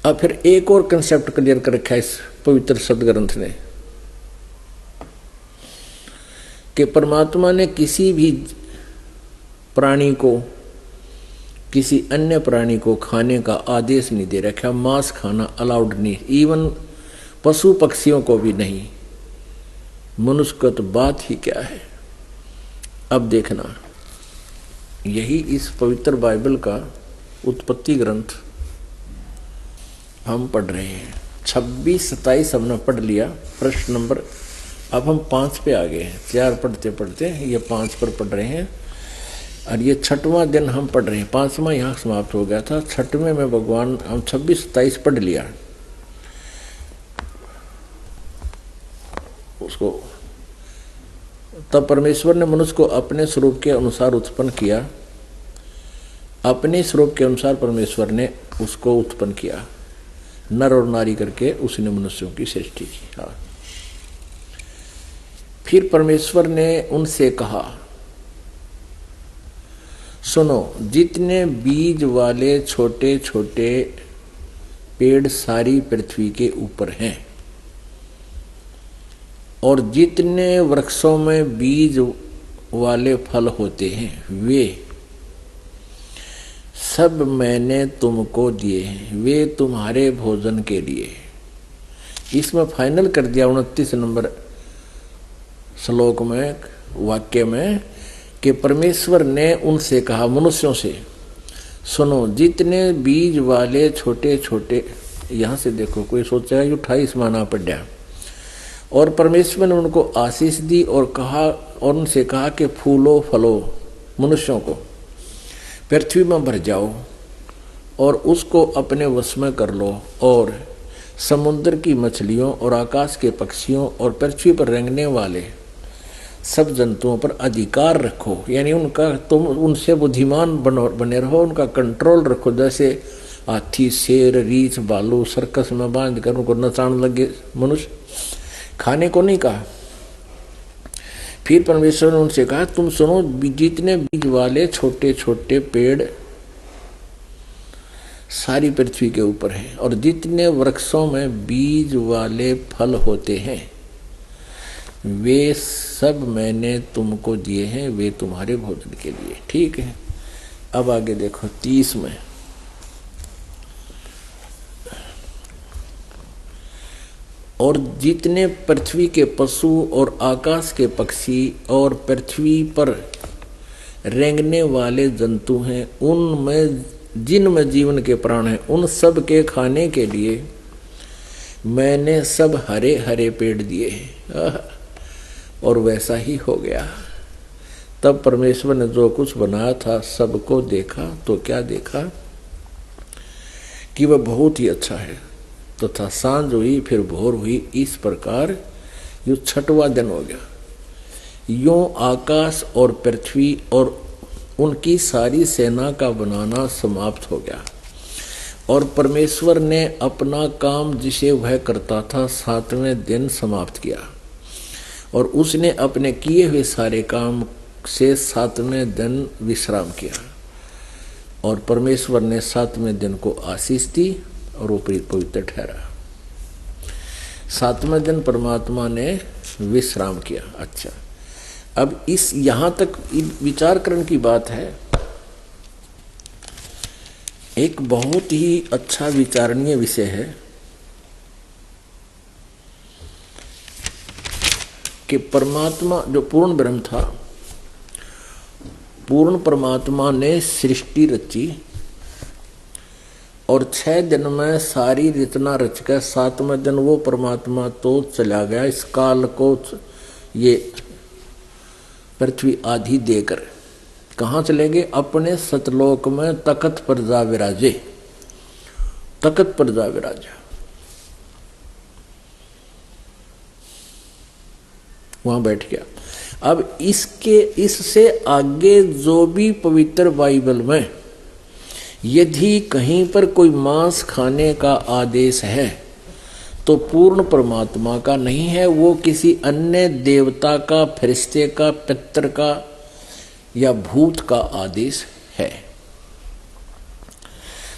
अब फिर एक और कंसेप्ट क्लियर कर रखा है इस पवित्र सदग्रंथ ने कि परमात्मा ने किसी भी प्राणी को, किसी अन्य प्राणी को खाने का आदेश नहीं दे रखा। मांस खाना अलाउड नहीं, इवन पशु पक्षियों को भी नहीं। मनुष्य का तो बात ही क्या है। अब देखना, यही इस पवित्र बाइबल का उत्पत्ति ग्रंथ हम पढ़ रहे हैं। 26-27 हमने पढ़ लिया, प्रश्न नंबर। अब हम 5 पे आ गए हैं। 4 पढ़ते पढ़ते ये 5 पर पढ़ रहे हैं और ये 6वां दिन हम पढ़ रहे हैं। 5वां यहाँ समाप्त हो गया था। 6वें में भगवान हम 26-27 पढ़ लिया उसको। तब परमेश्वर ने मनुष्य को अपने स्वरूप के अनुसार उत्पन्न किया। अपने स्वरूप के अनुसार परमेश्वर ने उसको उत्पन्न किया, नर और नारी करके उसने मनुष्यों की सृष्टि की। हाँ। फिर परमेश्वर ने उनसे कहा, सुनो, जितने बीज वाले छोटे छोटे पेड़ सारी पृथ्वी के ऊपर हैं और जितने वृक्षों में बीज वाले फल होते हैं वे सब मैंने तुमको दिए हैं, वे तुम्हारे भोजन के लिए। इसमें फाइनल कर दिया 29 नंबर श्लोक में, वाक्य में, कि परमेश्वर ने उनसे कहा, मनुष्यों से, सुनो, जितने बीज वाले छोटे छोटे, यहां से देखो कोई सोचेगा कि 28 माना पड़ा। और परमेश्वर ने उनको आशीष दी और कहा, और उनसे कहा कि फूलो फलो, मनुष्यों को पृथ्वी में भर जाओ और उसको अपने वश में कर लो और समुद्र की मछलियों और आकाश के पक्षियों और पृथ्वी पर रेंगने वाले सब जंतुओं पर अधिकार रखो। यानी उनका, तुम उनसे बुद्धिमान बने रहो, उनका कंट्रोल रखो। जैसे हाथी, शेर, रीछ, भालू सर्कस में बांध कर उनको नचाने लगे मनुष्य, खाने को नहीं कहा। फिर परमेश्वर ने उनसे कहा, तुम सुनो, जितने बीज वाले छोटे छोटे पेड़ सारी पृथ्वी के ऊपर हैं और जितने वृक्षों में बीज वाले फल होते हैं वे सब मैंने तुमको दिए हैं, वे तुम्हारे भोजन के लिए। ठीक है। अब आगे देखो 30 में, और जितने पृथ्वी के पशु और आकाश के पक्षी और पृथ्वी पर रेंगने वाले जंतु हैं, उनमें जिनमें जीवन के प्राण हैं, उन सब के खाने के लिए मैंने सब हरे हरे पेड़ दिए हैं। और वैसा ही हो गया। तब परमेश्वर ने जो कुछ बनाया था सबको देखा तो क्या देखा कि वह बहुत ही अच्छा है। तथा सांझ हुई, फिर भोर हुई, इस प्रकार यो 6वां दिन हो गया। यूं आकाश और पृथ्वी और उनकी सारी सेना का बनाना समाप्त हो गया। और परमेश्वर ने अपना काम जिसे वह करता था 7वें दिन समाप्त किया और उसने अपने किए हुए सारे काम से 7वें दिन विश्राम किया। और परमेश्वर ने 7वें दिन को आशीष दी और वो पवित्र ठहरा। 7वें दिन परमात्मा ने विश्राम किया। अच्छा, अब इस यहां तक विचार करने की बात है। एक बहुत ही अच्छा विचारणीय विषय है कि परमात्मा जो पूर्ण ब्रह्म था, पूर्ण परमात्मा ने सृष्टि रची और 6 दिन में सारी रचना रच कर 7वें दिन वो परमात्मा तो चला गया। इस काल को ये पृथ्वी आधी देकर कहाँ चले गए? अपने सतलोक में तखत पर जा विराजे, तखत पर जा विराजा, वहां बैठ गया। अब इससे आगे जो भी पवित्र बाइबल में यदि कहीं पर कोई मांस खाने का आदेश है तो पूर्ण परमात्मा का नहीं है, वो किसी अन्य देवता का, फरिश्ते का, पितर का या भूत का आदेश है।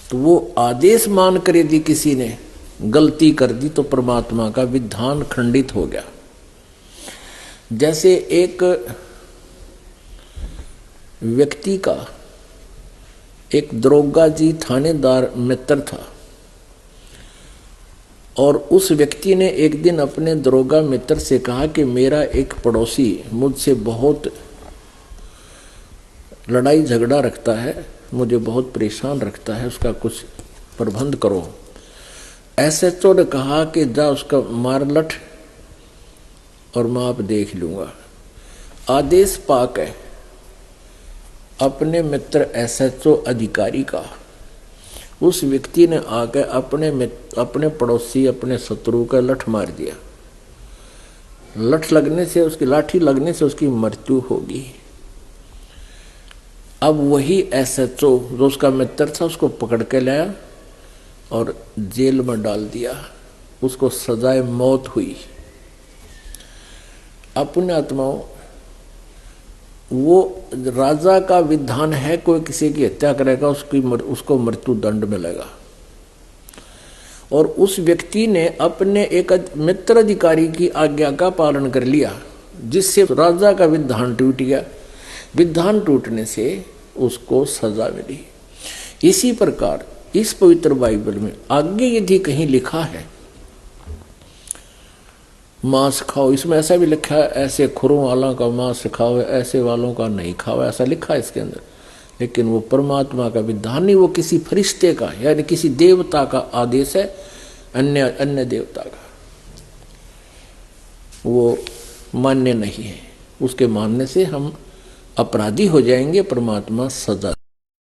तो वो आदेश मान कर यदि किसी ने गलती कर दी तो परमात्मा का विधान खंडित हो गया। जैसे एक व्यक्ति का एक दरोगा जी थानेदार मित्र था, और उस व्यक्ति ने एक दिन अपने दरोगा मित्र से कहा कि मेरा एक पड़ोसी मुझसे बहुत लड़ाई झगड़ा रखता है, मुझे बहुत परेशान रखता है, उसका कुछ प्रबंध करो। एसएचओ ने कहा कि जा उसका मार लठ और माप देख लूंगा। आदेश पाकर अपने मित्र एसएचओ अधिकारी का उस व्यक्ति ने आकर अपने पड़ोसी अपने शत्रु का लठ मार दिया। लठ लगने से, उसकी लाठी लगने से उसकी मृत्यु होगी। अब वही एसएचओ जो उसका मित्र था उसको पकड़ के लाया और जेल में डाल दिया, उसको सजाए मौत हुई। अपने आत्माओं, वो राजा का विधान है, कोई किसी की हत्या करेगा उसको मृत्यु दंड मिलेगा। और उस व्यक्ति ने अपने एक मित्र अधिकारी की आज्ञा का पालन कर लिया, जिससे राजा का विधान टूट गया। विधान टूटने से उसको सजा मिली। इसी प्रकार इस पवित्र बाइबल में आगे यदि कहीं लिखा है मांस खाओ, इसमें ऐसा भी लिखा है ऐसे खुरों वालों का मांस खाओ, ऐसे वालों का नहीं खाओ, ऐसा लिखा है इसके अंदर। लेकिन वो परमात्मा का विधान नहीं, वो किसी फरिश्ते का यानी किसी देवता का आदेश है, अन्य देवता का, वो मान्य नहीं है। उसके मानने से हम अपराधी हो जाएंगे, परमात्मा सजा